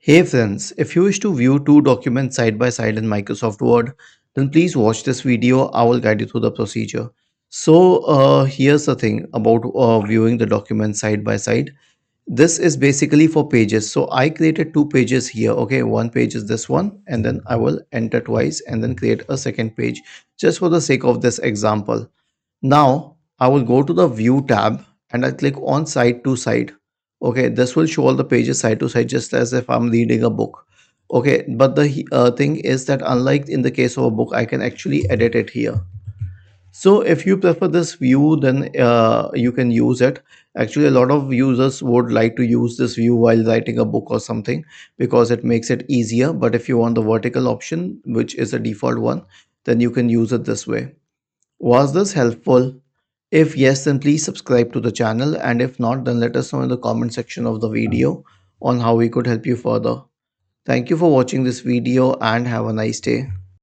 Hey friends, if you wish to view two documents side by side in Microsoft Word, then please watch this video. I will guide you through the procedure. Here's the thing about viewing the documents side by side. This is basically for pages. So I created two pages here. Okay, one page is this one, and then I will enter twice and then create a second page just for the sake of this example. Now I will go to the view tab and I click on side to side. Okay, this will show all the pages side to side just as if I'm reading a book. Okay, but the thing is that unlike in the case of a book, I can actually edit it here. So if you prefer this view, then you can use it. Actually, a lot of users would like to use this view while writing a book or something because it makes it easier. But if you want the vertical option, which is the default one, then you can use it this way. Was this helpful? If yes, then please subscribe to the channel, and if not, then let us know in the comment section of the video on how we could help you further. Thank you for watching this video and have a nice day.